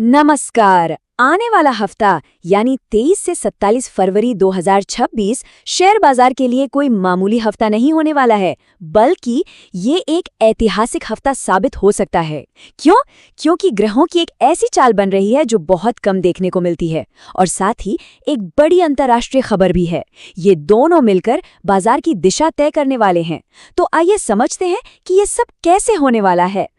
नमस्कार। आने वाला हफ्ता यानी 23 से 27 फरवरी 2026 शेयर बाजार के लिए कोई मामूली हफ्ता नहीं होने वाला है, बल्कि ये एक ऐतिहासिक हफ्ता साबित हो सकता है। क्यों? क्योंकि ग्रहों की एक ऐसी चाल बन रही है जो बहुत कम देखने को मिलती है और साथ ही एक बड़ी अंतर्राष्ट्रीय खबर भी है। ये दोनों मिलकर बाजार की दिशा तय करने वाले हैं। तो आइए समझते हैं कि ये सब कैसे होने वाला है।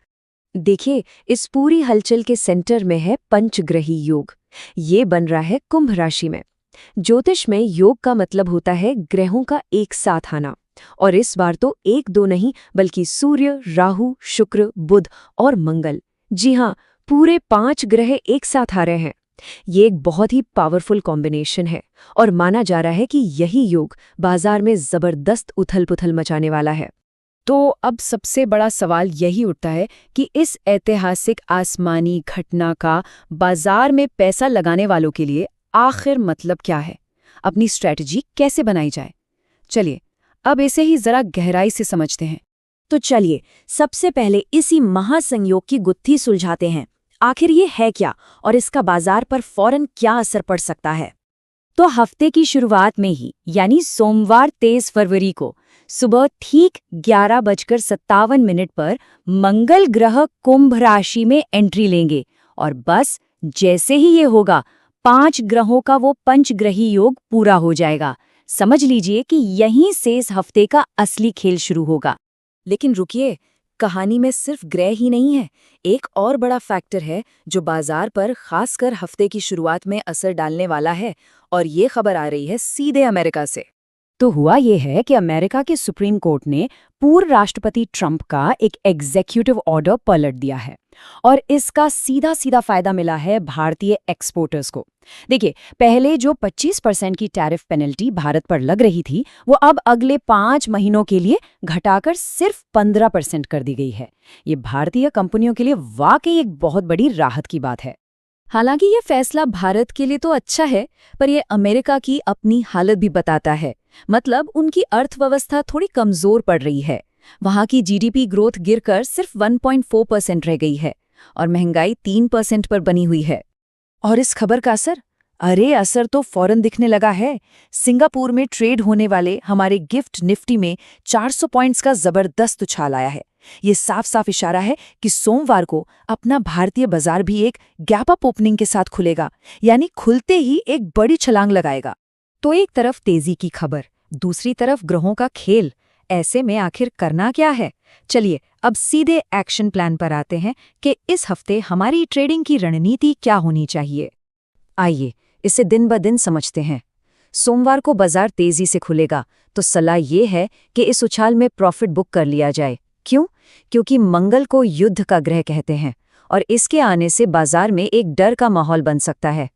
देखिए, इस पूरी हलचल के सेंटर में है पंचग्रही योग। ये बन रहा है कुंभ राशि में। ज्योतिष में योग का मतलब होता है ग्रहों का एक साथ आना, और इस बार तो एक दो नहीं बल्कि सूर्य, राहु, शुक्र, बुध और मंगल, जी हाँ, पूरे 5 ग्रह एक साथ आ रहे हैं। ये एक बहुत ही पावरफुल कॉम्बिनेशन है और माना जा रहा है कि यही योग बाजार में जबरदस्त उथल-पुथल मचाने वाला है। तो अब सबसे बड़ा सवाल यही उठता है कि इस ऐतिहासिक आसमानी घटना का बाजार में पैसा लगाने वालों के लिए आखिर मतलब क्या है? अपनी स्ट्रैटेजी कैसे बनाई जाए? चलिए, अब इसे ही जरा गहराई से समझते हैं। तो चलिए, सबसे पहले इसी महासंयोग की गुत्थी सुलझाते हैं। आखिर ये है क्या और इसका बाजार पर फौरन क्या असर पड़ सकता है? तो हफ्ते की शुरुआत में ही यानी सोमवार 23 फरवरी को सुबह ठीक 11:57 पर मंगल ग्रह कुंभ राशि में एंट्री लेंगे और बस जैसे ही ये होगा 5 ग्रहों का वो पंचग्रही योग पूरा हो जाएगा। समझ लीजिए कि यहीं से इस हफ्ते का असली खेल शुरू होगा। लेकिन रुकिए, कहानी में सिर्फ ग्रह ही नहीं है। एक और बड़ा फैक्टर है जो बाजार पर खासकर हफ्ते की शुरुआत में असर डालने वाला है, और ये खबर आ रही है सीधे अमेरिका से। तो हुआ ये है कि अमेरिका के सुप्रीम कोर्ट ने पूर्व राष्ट्रपति ट्रंप का एक एग्जीक्यूटिव ऑर्डर पलट दिया है और इसका सीधा सीधा फायदा मिला है भारतीय एक्सपोर्टर्स को। देखिए, पहले जो 25% की टैरिफ पेनल्टी भारत पर लग रही थी, वो अब अगले 5 महीनों के लिए घटाकर सिर्फ 15% कर दी गई है। ये भारतीय कंपनियों के लिए वाकई एक बहुत बड़ी राहत की बात है। हालांकि ये फैसला भारत के लिए तो अच्छा है, पर ये अमेरिका की अपनी हालत भी बताता है। मतलब उनकी अर्थव्यवस्था थोड़ी कमजोर पड़ रही है। वहां की जीडीपी ग्रोथ गिरकर सिर्फ 1.4% रह गई है और महंगाई 3% पर बनी हुई है। और इस खबर का असर? अरे, असर तो फौरन दिखने लगा है। सिंगापुर में ट्रेड होने वाले हमारे गिफ्ट निफ्टी में 400 पॉइंट्स का जबरदस्त उछाल आया है। ये साफ साफ इशारा है कि सोमवार को अपना भारतीय बाजार भी एक गैप अप ओपनिंग के साथ खुलेगा, यानी खुलते ही एक बड़ी छलांग लगाएगा। तो एक तरफ तेजी की खबर, दूसरी तरफ ग्रहों का खेल। ऐसे में आखिर करना क्या है? चलिए, अब सीधे एक्शन प्लान पर आते हैं कि इस हफ्ते हमारी ट्रेडिंग की रणनीति क्या होनी चाहिए। आइए, इसे दिन ब दिन समझते हैं। सोमवार को बाजार तेजी से खुलेगा, तो सलाह ये है कि इस उछाल में प्रॉफिट बुक कर लिया जाए। क्यों? क्योंकि मंगल को युद्ध का ग्रह कहते हैं और इसके आने से बाजार में एक डर का माहौल बन सकता है।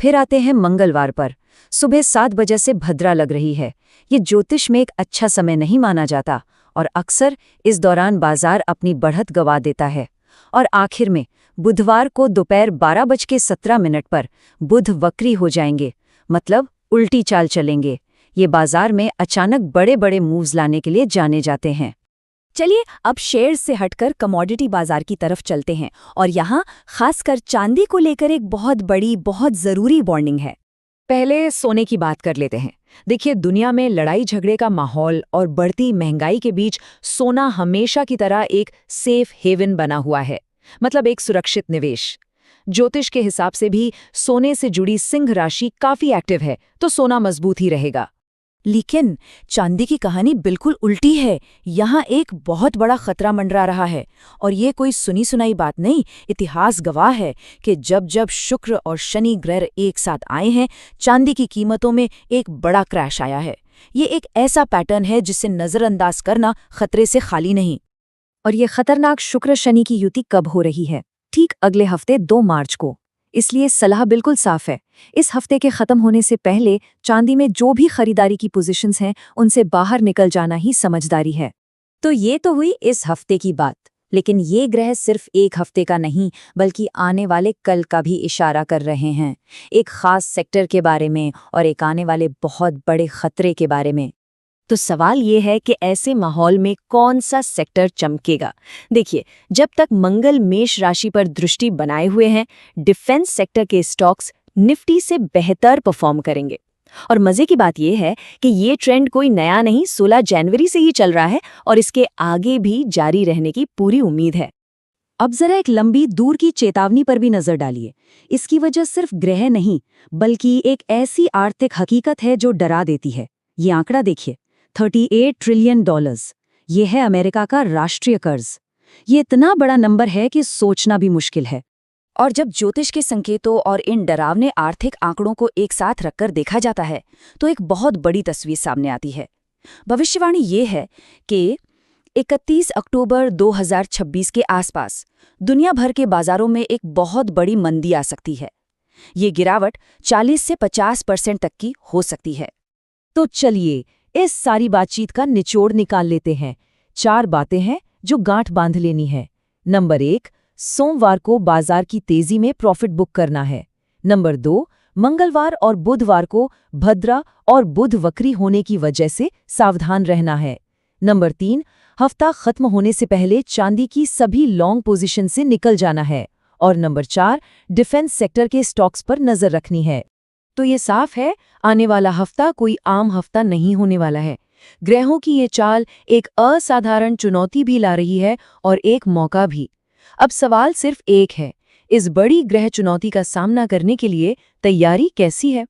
फिर आते हैं मंगलवार पर। सुबह 7 बजे से भद्रा लग रही है। ये ज्योतिष में एक अच्छा समय नहीं माना जाता और अक्सर इस दौरान बाजार अपनी बढ़त गंवा देता है। और आखिर में बुधवार को दोपहर 12:17 पर बुध वक्री हो जाएंगे, मतलब उल्टी चाल चलेंगे। ये बाजार में अचानक बड़े बड़े मूव्स लाने के लिए जाने जाते हैं। चलिए, अब शेयर से हटकर कमोडिटी बाजार की तरफ चलते हैं और यहाँ खासकर चांदी को लेकर एक बहुत बड़ी, बहुत जरूरी वार्निंग है। पहले सोने की बात कर लेते हैं। देखिए, दुनिया में लड़ाई झगड़े का माहौल और बढ़ती महंगाई के बीच सोना हमेशा की तरह एक सेफ हेवन बना हुआ है, मतलब एक सुरक्षित निवेश। ज्योतिष के हिसाब से भी सोने से जुड़ी सिंह राशि काफी एक्टिव है, तो सोना मजबूत ही रहेगा। लेकिन चांदी की कहानी बिल्कुल उल्टी है। यहाँ एक बहुत बड़ा खतरा मंडरा रहा है और ये कोई सुनी सुनाई बात नहीं, इतिहास गवाह है कि जब जब शुक्र और शनि ग्रह एक साथ आए हैं, चांदी की कीमतों में एक बड़ा क्रैश आया है। ये एक ऐसा पैटर्न है जिसे नजरअंदाज करना खतरे से खाली नहीं। और ये खतरनाक शुक्र शनि की युति कब हो रही है? ठीक अगले हफ्ते 2 मार्च को। इसलिए सलाह बिल्कुल साफ है। इस हफ्ते के खत्म होने से पहले चांदी में जो भी खरीदारी की पोजीशंस हैं, उनसे बाहर निकल जाना ही समझदारी है। तो ये तो हुई इस हफ्ते की बात, लेकिन ये ग्रह सिर्फ एक हफ्ते का नहीं बल्कि आने वाले कल का भी इशारा कर रहे हैं, एक खास सेक्टर के बारे में और एक आने वाले बहुत बड़े खतरे के बारे में। तो सवाल ये है कि ऐसे माहौल में कौन सा सेक्टर चमकेगा। देखिए, जब तक मंगल मेष राशि पर दृष्टि बनाए हुए हैं, डिफेंस सेक्टर के स्टॉक्स निफ्टी से बेहतर परफॉर्म करेंगे। और मजे की बात यह है कि ये ट्रेंड कोई नया नहीं, 16 जनवरी से ही चल रहा है और इसके आगे भी जारी रहने की पूरी उम्मीद है। अब जरा एक लंबी दूर की चेतावनी पर भी नजर डालिए। इसकी वजह सिर्फ ग्रह नहीं, बल्कि एक ऐसी आर्थिक हकीकत है जो डरा देती है। ये आंकड़ा देखिए, $38 ट्रिलियन। ये है अमेरिका का राष्ट्रीय कर्ज। ये इतना बड़ा नंबर है कि सोचना भी मुश्किल है। और जब ज्योतिष के संकेतों और इन डरावने आर्थिक आंकड़ों को एक साथ रखकर देखा जाता है, तो एक बहुत बड़ी तस्वीर सामने आती है। भविष्यवाणी ये है कि 31 अक्टूबर 2026 के आसपास दुनिया भर के बाजारों में एक बहुत बड़ी मंदी आ सकती है। ये गिरावट 40 से 50% तक की हो सकती है। तो चलिए इस सारी बातचीत का निचोड़ निकाल लेते हैं। 4 बातें हैं जो गांठ बांध लेनी है। नंबर 1, सोमवार को बाजार की तेजी में प्रॉफिट बुक करना है। नंबर 2, मंगलवार और बुधवार को भद्रा और बुध वक्री होने की वजह से सावधान रहना है। नंबर 3, हफ्ता खत्म होने से पहले चांदी की सभी लॉन्ग पोजीशन से निकल जाना है। और नंबर 4, डिफेंस सेक्टर के स्टॉक्स पर नजर रखनी है। तो ये साफ है, आने वाला हफ्ता कोई आम हफ्ता नहीं होने वाला है। ग्रहों की ये चाल एक असाधारण चुनौती भी ला रही है और एक मौका भी। अब सवाल सिर्फ एक है, इस बड़ी ग्रह चुनौती का सामना करने के लिए तैयारी कैसी है?